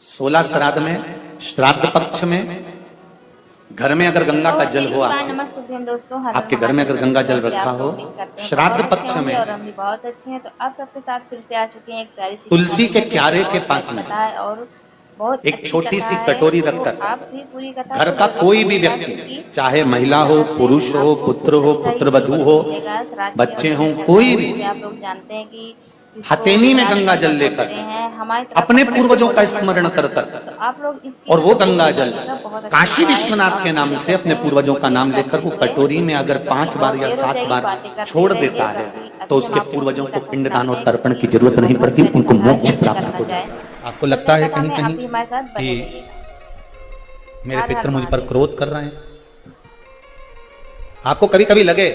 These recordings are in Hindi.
16 श्राद्ध में, श्राद्ध पक्ष में, घर में अगर गंगा का जल हो, आपके घर में अगर गंगा जल रखा हो, श्राद्ध पक्ष में, और हम भी बहुत अच्छे हैं। तो आप सबके साथ फिर से आ चुके हैं एक प्यारी सी तुलसी के क्यारे के पास में और बहुत एक छोटी सी कटोरी रखकर आप भी पूरी कथा घर का कोई भी व्यक्ति, चाहे महिला हो, पुरुष हो, पुत्र हो, पुत्रवधू हो, बच्चे हों, कोई भी, आप लोग जानते हैं कि हथेली में गंगा जल लेकर अपने पूर्वजों का स्मरण कर कर आप लोग और वो गंगा जल काशी विश्वनाथ के नाम से अपने पूर्वजों का नाम लेकर वो कटोरी में अगर 5 बार या 7 बार छोड़ देता है तो उसके पूर्वजों को पिंडदान और तर्पण की जरूरत नहीं पड़ती, उनको मोक्ष प्राप्त हो जाए। आपको लगता है कहीं कहीं कि मेरे पितर मुझ पर क्रोध कर रहे हैं? आपको कभी कभी लगे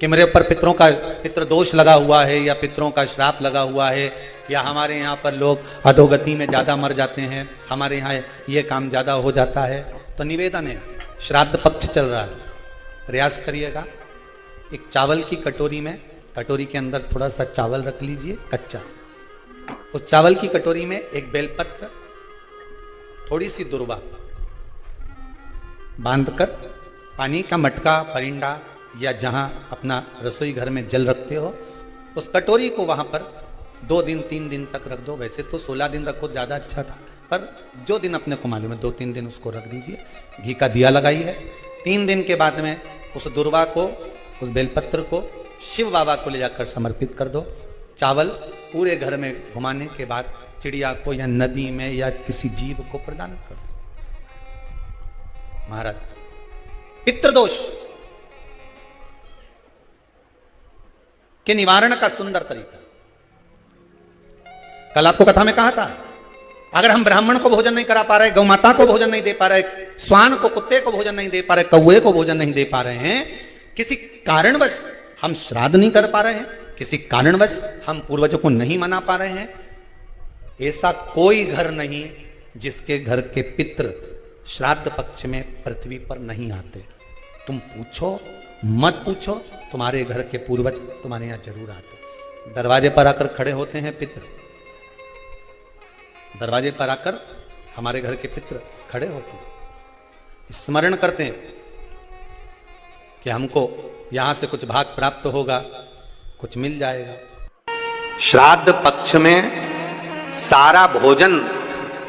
कि मेरे ऊपर पितृ दोष लगा हुआ है या पितरों का श्राप लगा हुआ है, या हमारे यहाँ पर लोग अधोगति में ज्यादा मर जाते हैं, हमारे यहाँ ये काम ज्यादा हो जाता है, तो निवेदन है, श्राद्ध पक्ष चल रहा है, प्रयास करिएगा। एक चावल की कटोरी में, कटोरी के अंदर थोड़ा सा चावल रख लीजिए कच्चा, उस चावल की कटोरी में एक बेलपत्र, थोड़ी सी दुर्वा बांधकर पानी का मटका, परिंडा या जहां अपना रसोई घर में जल रखते हो, उस कटोरी को वहां पर 2 दिन 3 दिन तक रख दो। वैसे तो 16 दिन रखो ज्यादा अच्छा था, पर जो दिन अपने को मालूम है 2-3 दिन उसको रख दीजिए। घी का दिया लगाइए। 3 दिन के बाद में उस दुर्वा को, उस बेलपत्र को शिव बाबा को ले जाकर समर्पित कर दो। चावल पूरे घर में घुमाने के बाद चिड़िया को या नदी में या किसी जीव को प्रदान कर दो। महाराज, पितृदोष के निवारण का सुंदर तरीका। कल आपको कथा में कहा था, अगर हम ब्राह्मण को भोजन नहीं करा पा रहे, गौ माता को भोजन नहीं दे पा रहे, श्वान को, कुत्ते को भोजन नहीं दे पा रहे, कौए को भोजन नहीं दे पा रहे हैं, किसी कारणवश हम श्राद्ध नहीं कर पा रहे हैं, किसी कारणवश हम पूर्वजों को नहीं मना पा रहे हैं, ऐसा कोई घर नहीं जिसके घर के पितृ श्राद्ध पक्ष में पृथ्वी पर नहीं आते। तुम पूछो मत पूछो, तुम्हारे घर के पूर्वज तुम्हारे यहां जरूर आते। दरवाजे पर आकर खड़े होते हैं पितृ, दरवाजे पर आकर हमारे घर के पितृ खड़े होते हैं, स्मरण करते हैं कि हमको यहां से कुछ भाग प्राप्त होगा, कुछ मिल जाएगा। श्राद्ध पक्ष में सारा भोजन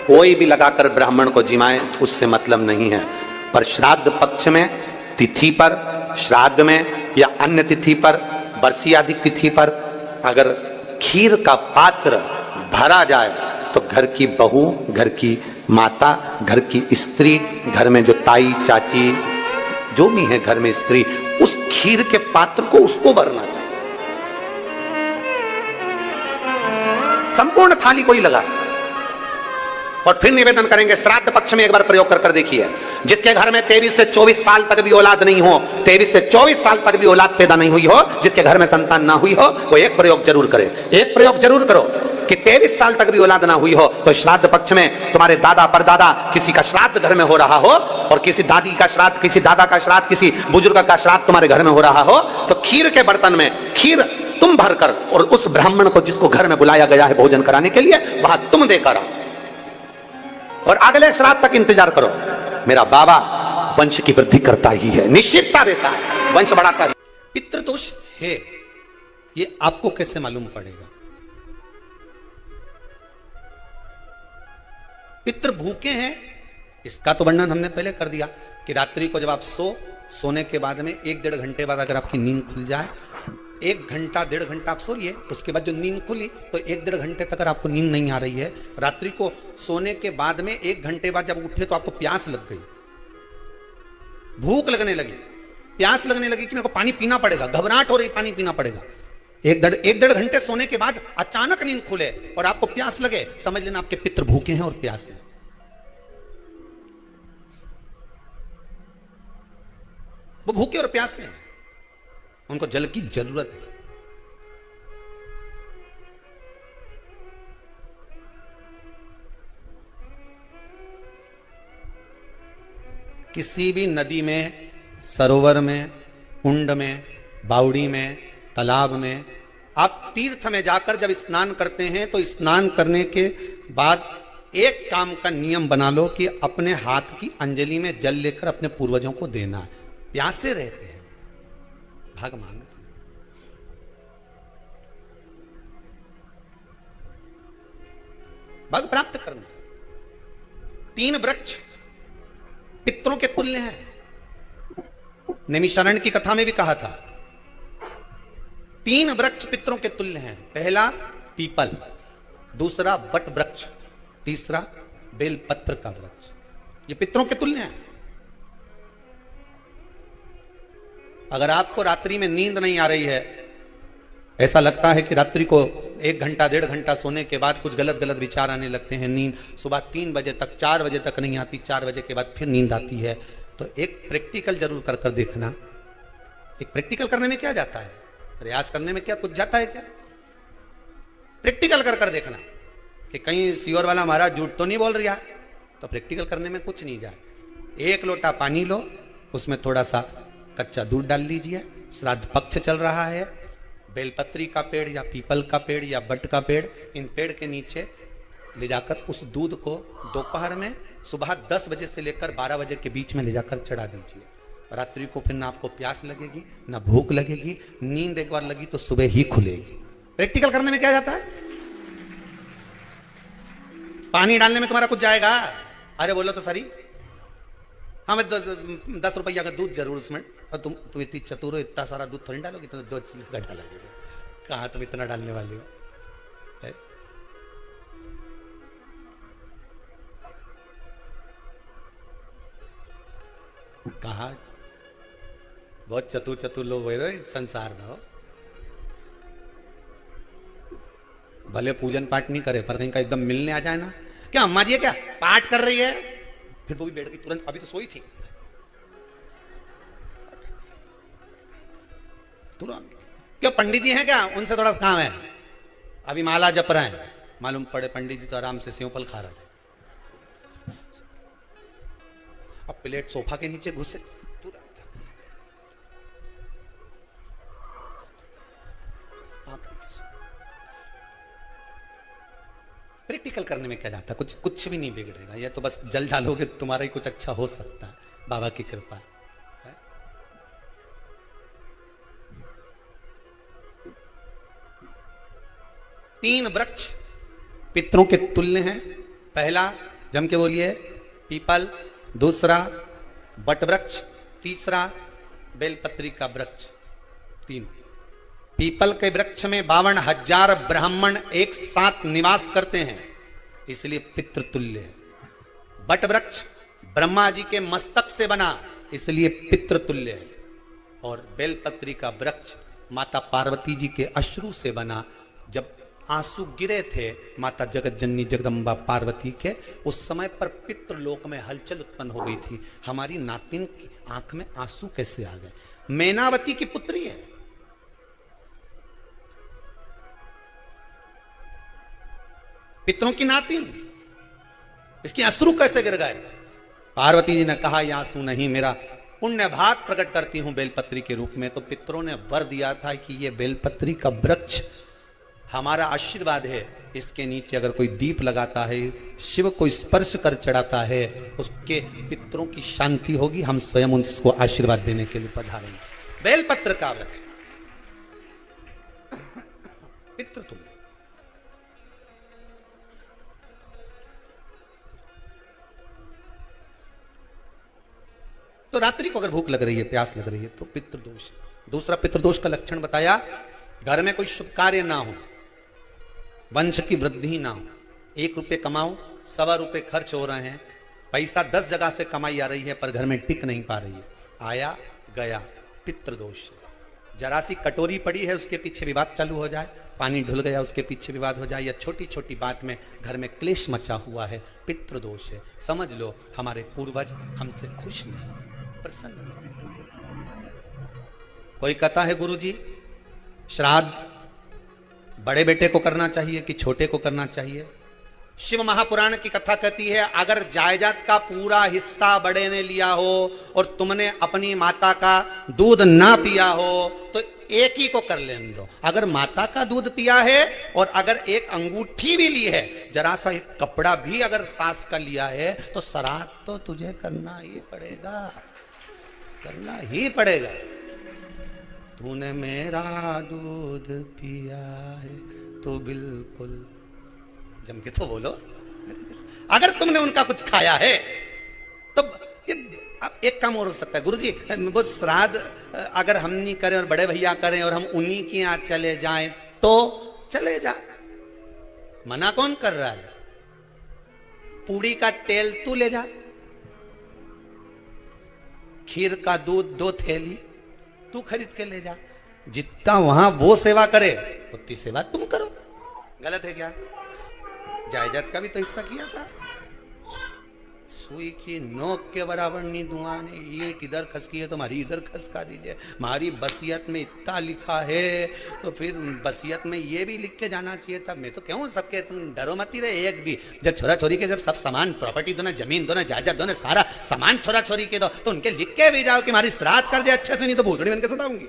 कोई भी लगाकर ब्राह्मण को जिमाए, उससे मतलब नहीं है, पर श्राद्ध पक्ष में तिथि पर, श्राद्ध में या अन्य तिथि पर, बरसी आदि तिथि पर अगर खीर का पात्र भरा जाए तो घर की बहू, घर की माता, घर की स्त्री, घर में जो ताई चाची जो भी है घर में स्त्री, उस खीर के पात्र को उसको भरना चाहिए। संपूर्ण थाली कोई लगा। और फिर निवेदन करेंगे, श्राद्ध पक्ष में एक बार प्रयोग कर देखिए, जिसके घर में 23 से 24 साल तक भी औलाद नहीं हो, 23 से 24 साल तक भी औलाद पैदा नहीं हुई हो, जिसके घर में संतान ना हुई हो, वो एक प्रयोग जरूर करे। एक प्रयोग जरूर करो कि 23 साल तक भी औलाद ना हुई हो तो श्राद्ध पक्ष में तुम्हारे दादा परदादा किसी का श्राद्ध घर में हो रहा हो, और किसी दादी का श्राद्ध, किसी दादा का श्राद्ध, किसी बुजुर्ग का श्राद्ध तुम्हारे घर में हो रहा हो, तो खीर के बर्तन में खीर तुम भरकर और उस ब्राह्मण को जिसको घर में बुलाया गया है भोजन कराने के लिए, वहां तुम देकर आओ और अगले श्राद्ध तक इंतजार करो। मेरा बाबा वंश की वृद्धि करता ही है, निश्चितता देता है, वंश बढ़ाता है। पितृदोष है, ये आपको कैसे मालूम पड़ेगा? पितृ भूखे हैं, इसका तो वर्णन हमने पहले कर दिया कि रात्रि को जब आप सोने के बाद में 1-1.5 घंटे बाद अगर आपकी नींद खुल जाए, 1 घंटा 1.5 घंटा आप सोइए, उसके बाद जो नींद खुली तो 1-1.5 घंटे तक अगर आपको नींद नहीं आ रही है, रात्रि को सोने के बाद में 1 घंटे बाद जब उठे तो आपको प्यास लग गई, भूख लगने लगी, प्यास लगने लगी कि मेरे को पानी पीना पड़ेगा, घबराहट हो रही, पानी पीना पड़ेगा, 1-1.5 घंटे सोने के बाद अचानक नींद खुले और आपको प्यास लगे, समझ लेना आपके पितृ भूखे हैं और प्यास है। वो भूखे और प्यास हैं, उनको जल की जरूरत है। किसी भी नदी में, सरोवर में, कुंड में, बावड़ी में, तालाब में, आप तीर्थ में जाकर जब स्नान करते हैं तो स्नान करने के बाद एक काम का नियम बना लो कि अपने हाथ की अंजलि में जल लेकर अपने पूर्वजों को देना है। प्यासे रहते हैं, भाग मांगते हैं। भाग प्राप्त करना। 3 वृक्ष पितरों के तुल्य हैं। नैमिषारण्य की कथा में भी कहा था 3 वृक्ष पितरों के तुल्य हैं। पहला पीपल, दूसरा बट वृक्ष, तीसरा बेलपत्र का वृक्ष। ये पितरों के तुल्य हैं। अगर आपको रात्रि में नींद नहीं आ रही है, ऐसा लगता है कि रात्रि को 1 घंटा 1.5 घंटा सोने के बाद कुछ गलत गलत विचार आने लगते हैं, नींद सुबह 3 बजे तक 4 बजे तक नहीं आती, 4 बजे के बाद फिर नींद आती है, तो एक प्रैक्टिकल जरूर कर कर देखना। एक प्रैक्टिकल करने में क्या जाता है, प्रयास करने में क्या कुछ जाता है क्या? प्रैक्टिकल कर कर देखना कि कहीं सियोर वाला महाराज झूठ तो नहीं बोल रहा, तो प्रैक्टिकल करने में कुछ नहीं जाए। 1 लोटा पानी लो, उसमें थोड़ा सा कच्चा दूध डाल लीजिए, श्राद्ध पक्ष चल रहा है, बेलपत्री का पेड़ या पीपल का पेड़ या बट का पेड़, इन पेड़ के नीचे ले जाकर उस दूध को दोपहर में सुबह 10 बजे से लेकर 12 बजे के बीच में ले जाकर चढ़ा दीजिए। रात्रि को फिर ना आपको प्यास लगेगी ना भूख लगेगी, नींद एक बार लगी तो सुबह ही खुलेगी। प्रैक्टिकल करने में क्या जाता है? पानी डालने में तुम्हारा कुछ जाएगा? अरे बोलो तो सरी, हाँ मैं 10 रुपया का दूध जरूर उसमें, और तुम इतनी चतुर हो, इतना सारा दूध थोड़ी डालोगे, तो 2 घंटा लगेगा। कहाँ तुम इतना डालने वाले हो? कहा बहुत चतुर चतुर लोग हुए संसार में हो, भले पूजन पाठ नहीं करे पर कहीं का एकदम मिलने आ जाए ना, क्या अम्मा जी है क्या पाठ कर रही है, फिर वो भी बैठ गई तुरंत, अभी तो सोई थी तुरंत। क्या पंडित जी हैं क्या, उनसे थोड़ा काम है, अभी माला जप रहे हैं, मालूम पड़े पंडित जी तो आराम से सेव फल खा रहे थे, अब प्लेट सोफा के नीचे घुसे तुरंत। प्रैक्टिकल करने में क्या जाता, कुछ भी नहीं बिगड़ेगा, ये तो बस जल डालोगे तुम्हारा ही कुछ अच्छा हो सकता है, बाबा की कृपा है। 3 वृक्ष पितरों के तुल्य हैं। पहला जम के बोलिए पीपल, दूसरा बट वृक्ष, तीसरा बेलपत्री का वृक्ष। 3 पीपल के वृक्ष में 52,000 ब्राह्मण एक साथ निवास करते हैं, इसलिए पितृतुल्य है। बट वृक्ष ब्रह्मा जी के मस्तक से बना, इसलिए पितृतुल्य है। और बेलपत्री का वृक्ष माता पार्वती जी के अश्रु से बना, जब आंसू गिरे थे माता जगत जननी जगदम्बा पार्वती के, उस समय पर पितृलोक में हलचल उत्पन्न हो गई थी, हमारी नातिन की आंख में आंसू कैसे आ गए। मैनावती की पुत्री है, पितरों की नातिन, इसकी अश्रु कैसे गिर गए। पार्वती जी ने कहा यह आंसू नहीं, मेरा पुण्य भाग प्रकट करती हूं बेलपत्री के रूप में। तो पितरों ने वर दिया था कि यह बेलपत्री का वृक्ष हमारा आशीर्वाद है, इसके नीचे अगर कोई दीप लगाता है, शिव को स्पर्श कर चढ़ाता है, उसके पितरों की शांति होगी, हम स्वयं उसको आशीर्वाद देने के लिए पधारेंगे। बेलपत्र का वृक्ष पितृतुल्य। तो रात्रि को अगर भूख लग रही है, प्यास लग रही है, तो पितृदोष। दूसरा पितृदोष का लक्षण बताया, घर में कोई शुभ कार्य ना हो, वंश की वृद्धि ना हो, 1 रुपये कमाओ 1.25 रुपये खर्च हो रहे हैं, पैसा 10 जगह से कमाई आ रही है पर घर में टिक नहीं पा रही है, आया गया, पितृदोष। जरा सी कटोरी पड़ी है उसके पीछे विवाद चालू हो जाए, पानी ढुल गया उसके पीछे विवाद हो जाए, या छोटी छोटी बात में घर में क्लेश मचा हुआ है, पितृदोष है। समझ लो हमारे पूर्वज हमसे खुश नहीं, प्रसन्न नहीं। कोई कहता है गुरुजी श्राद्ध बड़े बेटे को करना चाहिए कि छोटे को करना चाहिए, शिव महापुराण की कथा कहती है, अगर जायदाद का पूरा हिस्सा बड़े ने लिया हो और तुमने अपनी माता का दूध ना पिया हो तो एक ही को कर लेने दो। अगर माता का दूध पिया है और अगर एक अंगूठी भी ली है, जरा सा एक कपड़ा भी अगर सास का लिया है, तो श्राद्ध तो तुझे करना ही पड़ेगा, करना ही पड़ेगा। तूने मेरा दूध पिया है तो बिल्कुल जम के तो बोलो। अगर तुमने उनका कुछ खाया है तो एक काम और हो सकता है, गुरुजी वो श्राद्ध अगर हम नहीं करें और बड़े भैया करें और हम उन्हीं के यहां चले जाएं तो चले जा, मना कौन कर रहा है? पूड़ी का तेल तू ले जा, खीर का दूध 2 थैली तू खरीद के ले जा। जितना वहां वो सेवा करे उतनी सेवा तुम करो। गलत है क्या? जायदाद का भी तो हिस्सा किया था। सुई की नोक के बराबर नहीं दुआ ने, ये इधर खसकी है तो हमारी इधर खसका दीजिए। हमारी बसियत में इतना लिखा है तो फिर बसियत में ये भी लिख के जाना चाहिए था। मैं तो क्यों सबके, तुम डरो मत ही रहे एक भी। जब छोरा छोरी के जब सब सामान, प्रॉपर्टी दो ना, जमीन दो ना, जायदाद दो ना, सारा सामान छोरा छोरी के दो, तो उनके लिख के भी जाओ कि हमारी श्राद्ध कर दे अच्छे से, नहीं तो भूतड़ी बन के सताऊंगी।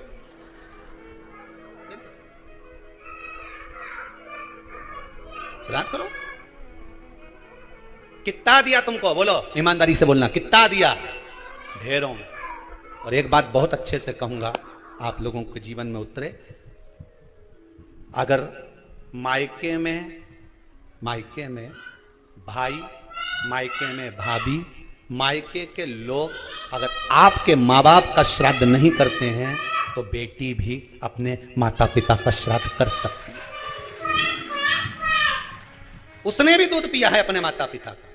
श्राद्ध करो। कितना दिया तुमको? बोलो, ईमानदारी से बोलना, कितना दिया? ढेरों। और एक बात बहुत अच्छे से कहूंगा, आप लोगों के जीवन में उतरे। अगर मायके में भाई, मायके में भाभी, मायके के लोग अगर आपके माँ बाप का श्राद्ध नहीं करते हैं तो बेटी भी अपने माता पिता का श्राद्ध कर सकती है। उसने भी दूध पिया है अपने माता पिता का,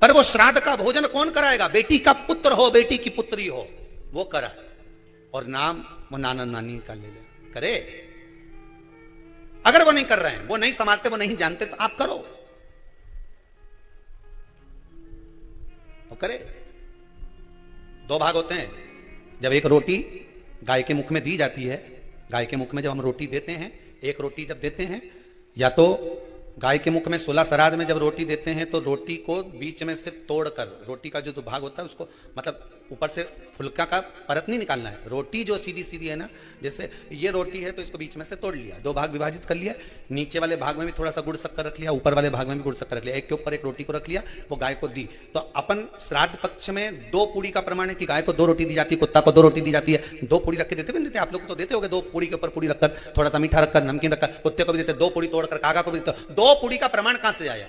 पर वो श्राद्ध का भोजन कौन कराएगा? बेटी का पुत्र हो, बेटी की पुत्री हो, वो कराए। और नाम वो नाना नानी का ले ले, करे। अगर वो नहीं कर रहे हैं, वो नहीं संभालते, वो नहीं जानते, तो आप करो, वो करे। 2 भाग होते हैं। जब एक रोटी गाय के मुख में दी जाती है, गाय के मुख में जब हम रोटी देते हैं, एक रोटी जब देते हैं, या तो गाय के मुख में 16 श्राद्ध में जब रोटी देते हैं तो रोटी को बीच में से तोड़कर, रोटी का जो भाग होता है उसको, मतलब ऊपर से फुलका का परत नहीं निकालना है। रोटी जो सीधी सीधी है ना, जैसे ये रोटी है तो इसको बीच में से तोड़ लिया, 2 भाग विभाजित कर लिया, नीचे वाले भाग में भी थोड़ा सा गुड़ शक्कर रख लिया, ऊपर वाले भाग में भी गुड़ शक्कर रख लिया, एक के ऊपर एक रोटी को रख लिया, वो गाय को दी। तो अपन श्राद्ध पक्ष में 2 पूड़ी का प्रमाण है कि गाय को 2 रोटी दी जाती है, कुत्ता को 2 रोटी दी जाती है। 2 पूड़ी रख के देते नहीं, आप लोग तो देते होगे, 2 पूड़ी के ऊपर पूड़ी रखकर, थोड़ा सा मीठा रखकर, नमकीन रखकर, कुत्ते को भी देते, 2 पूड़ी तोड़कर कागा को भी देते। 2 पूड़ी का प्रमाण कहां से आया?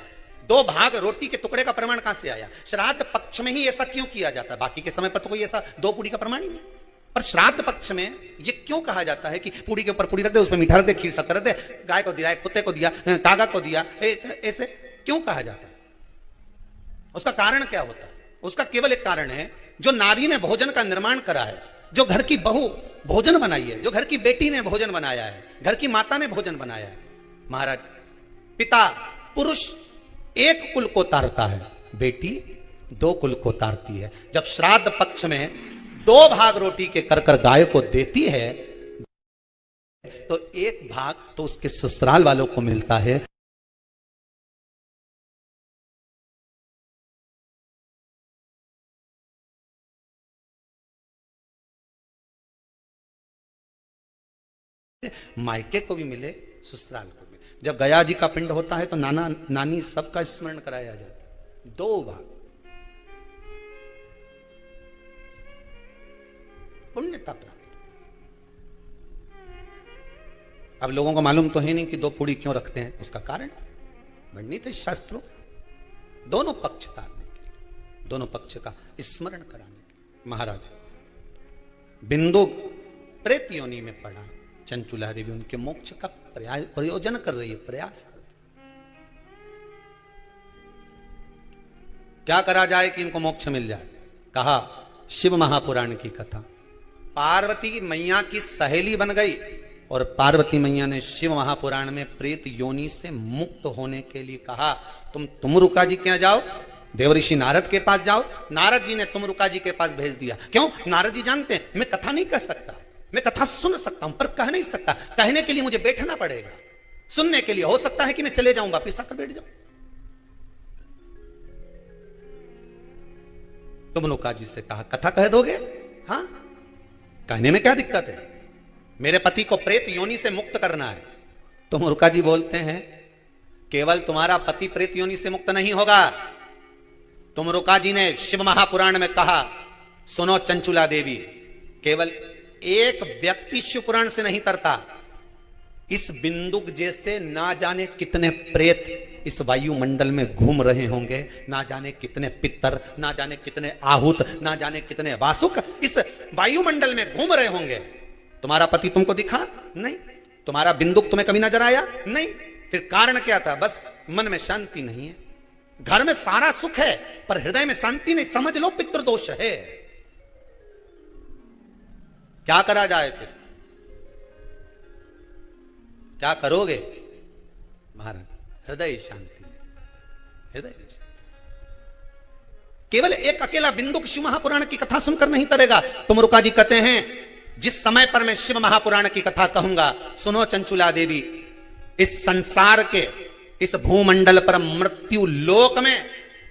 2 भाग रोटी के टुकड़े का प्रमाण कहां से आया? श्राद्ध पक्ष में ही ऐसा क्यों किया जाता है? बाकी के समय पर तो कोई ऐसा 2 पूड़ी का प्रमाण ही नहीं। पर श्राद्ध पक्ष में ये क्यों कहा जाता है कि पूड़ी के ऊपर पूड़ी रख दे, उसमें मीठा रख दे, खीर शक्कर रख दे, गाय को दिया, कुत्ते को दिया, कागा को दिया, ऐसे क्यों कहा जाता है? उसका कारण क्या होता है? उसका केवल एक कारण है, जो नारी ने भोजन का निर्माण करा है, जो घर की बहू भोजन बनाई है, जो घर की बेटी ने भोजन बनाया है, घर की माता ने भोजन बनाया है। महाराज, पिता पुरुष एक कुल को तारता है, बेटी 2 कुल को तारती है। जब श्राद्ध पक्ष में 2 भाग रोटी के कर गाय को देती है तो 1 भाग तो उसके ससुराल वालों को मिलता है। मायके को भी मिले, ससुराल को भी। जब गया जी का पिंड होता है तो नाना नानी सबका स्मरण कराया जाता है। 2 भाग पुण्यता प्राप्त। अब लोगों को मालूम तो है नहीं कि 2 पूड़ी क्यों रखते हैं, उसका कारण वर्णित है शास्त्रों। दोनों पक्ष तारने के लिए, दोनों पक्ष का स्मरण कराने के लिए। महाराज बिंदु प्रेत योनि में पड़ा, चंचुला देवी उनके मोक्ष का प्रयोजन कर रही है, प्रयास। क्या करा जाए कि इनको मोक्ष मिल जाए? कहा शिव महापुराण की कथा। पार्वती मैया की सहेली बन गई और पार्वती मैया ने शिव महापुराण में प्रेत योनि से मुक्त होने के लिए कहा, तुम तुमरुका जी के यहाँ जाओ, देवऋषि नारद के पास जाओ। नारद जी ने तुमरुका जी के पास भेज दिया। क्यों? नारद जी जानते हैं मैं कथा नहीं कर सकता, मैं कथा सुन सकता हूं पर कह नहीं सकता, कहने के लिए मुझे बैठना पड़ेगा, सुनने के लिए। हो सकता है कि मैं चले जाऊं, वापिस आकर बैठ जाऊं। तुम रुका जी से कहा कथा कह दोगे? हाँ, कहने में क्या दिक्कत है? मेरे पति को प्रेत योनि से मुक्त करना है। तुम रुका जी बोलते हैं केवल तुम्हारा पति प्रेत योनि से मुक्त नहीं होगा। तुम रुका जी ने शिव महापुराण में कहा, सुनो चंचुला देवी, केवल एक व्यक्ति शिव पुराण से नहीं तरता, इस बिंदुक जैसे ना जाने कितने प्रेत इस वायुमंडल में घूम रहे होंगे, ना जाने कितने पितर, ना जाने कितने आहूत, ना जाने कितने वासुक इस वायुमंडल में घूम रहे होंगे। तुम्हारा पति तुमको दिखा नहीं, तुम्हारा बिंदुक तुम्हें कभी नजर आया नहीं, फिर कारण क्या था? बस मन में शांति नहीं है। घर में सारा सुख है पर हृदय में शांति नहीं, समझ लो पितृदोष है। क्या करा जाए फिर? क्या करोगे महाराज? हृदय शांति, हृदय शांति। केवल एक अकेला बिंदुक शिव महापुराण की कथा सुनकर नहीं तरेगा। तुम रुका जी कहते हैं जिस समय पर मैं शिव महापुराण की कथा कहूंगा, सुनो चंचुला देवी, इस संसार के इस भूमंडल पर मृत्यु लोक में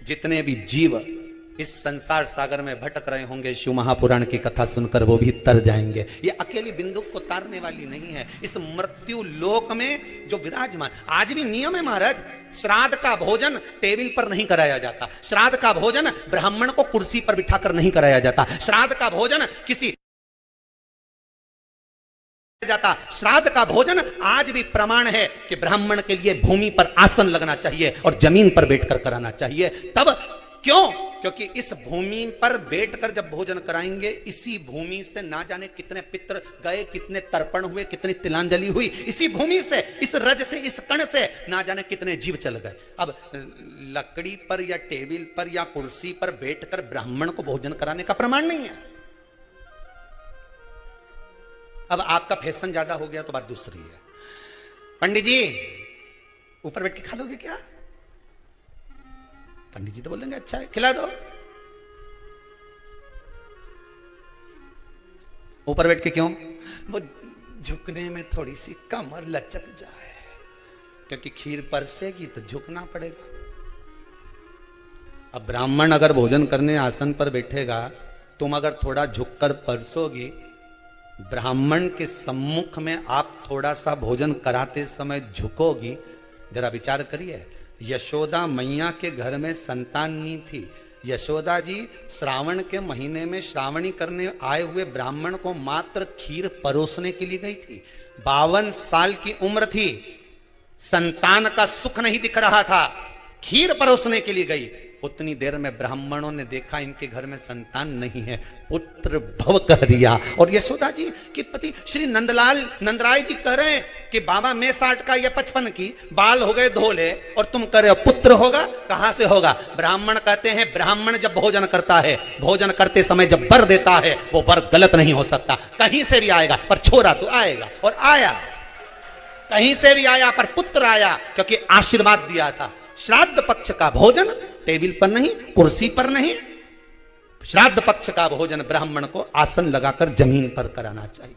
जितने भी जीव इस संसार सागर में भटक रहे होंगे, शिव महापुराण की कथा सुनकर वो भी तर जाएंगे। ये अकेली बिंदुक को तारने वाली नहीं है। इस मृत्यु लोक में जो विराजमान, आज भी नियम है महाराज, श्राद्ध का भोजन टेबल पर नहीं कराया जाता, श्राद्ध का भोजन ब्राह्मण को कुर्सी पर बिठाकर नहीं कराया जाता, श्राद्ध का भोजन किसी जाता, श्राद्ध का भोजन आज भी प्रमाण है कि ब्राह्मण के लिए भूमि पर आसन लगना चाहिए और जमीन पर बैठकर कराना चाहिए। तब क्यों? क्योंकि इस भूमि पर बैठकर जब भोजन कराएंगे, इसी भूमि से ना जाने कितने पितृ गए, कितने तर्पण हुए, कितनी तिलांजलि हुई, इसी भूमि से, इस रज से, इस कण से ना जाने कितने जीव चल गए। अब लकड़ी पर या टेबल पर या कुर्सी पर बैठकर ब्राह्मण को भोजन कराने का प्रमाण नहीं है। अब आपका फैशन ज्यादा हो गया तो बात दूसरी है। पंडित जी ऊपर बैठ के खा लोगे क्या? पंडित जी तो बोलेंगे अच्छा है, खिला दो। ऊपर बैठ के क्यों? वो झुकने में थोड़ी सी कमर लचक जाए, क्योंकि खीर परसेगी तो झुकना पड़ेगा। अब ब्राह्मण अगर भोजन करने आसन पर बैठेगा, तुम अगर थोड़ा झुककर परसोगी, ब्राह्मण के सम्मुख में आप थोड़ा सा भोजन कराते समय झुकोगी। जरा विचार करिए, यशोदा मैया के घर में संतान नहीं थी। यशोदा जी श्रावण के महीने में श्रावणी करने आए हुए ब्राह्मण को मात्र खीर परोसने के लिए गई थी। 52 साल की उम्र थी, संतान का सुख नहीं दिख रहा था, खीर परोसने के लिए गई। उतनी देर में ब्राह्मणों ने देखा इनके घर में संतान नहीं है, पुत्र भव कह दिया। और यशोदा जी के पति श्री नंदराय जी कह रहे हैं कि बाबा मैं 60 का या 55 की, बाल हो गए धोले, और तुम कह रहे हो पुत्र होगा, कहां से होगा? ब्राह्मण कहते हैं ब्राह्मण जब भोजन करता है, भोजन करते समय जब वर देता है, वो वर गलत नहीं हो सकता, कहीं से भी आएगा, पर छोरा तो आएगा। और आया, कहीं से भी आया, पर पुत्र आया, क्योंकि आशीर्वाद दिया था। श्राद्ध पक्ष का भोजन टेबल पर नहीं, कुर्सी पर नहीं, श्राद्ध पक्ष का भोजन ब्राह्मण को आसन लगाकर जमीन पर कराना चाहिए,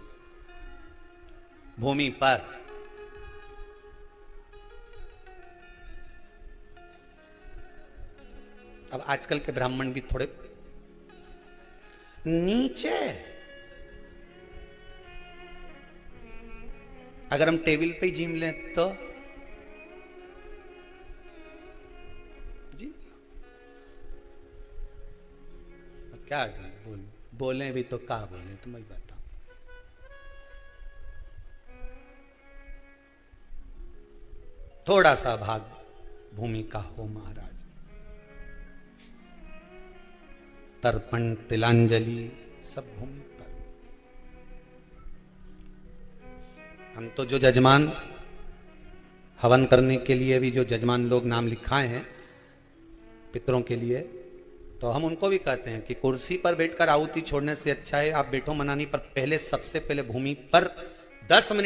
भूमि पर। अब आजकल के ब्राह्मण भी थोड़े नीचे, अगर हम टेबल पे जिम लें तो क्या बोले भी तो क्या बोले, तुम ही बताओ। थोड़ा सा भाग भूमि का हो महाराज, तर्पण तिलांजलि सब भूमि पर। हम तो जो जजमान हवन करने के लिए भी जो जजमान लोग नाम लिखाए हैं पितरों के लिए, तो हम उनको भी कहते हैं कि कुर्सी पर बैठकर आहुति छोड़ने से अच्छा है आप बैठो मनानी पर, पहले सबसे पहले भूमि पर 10 मिनट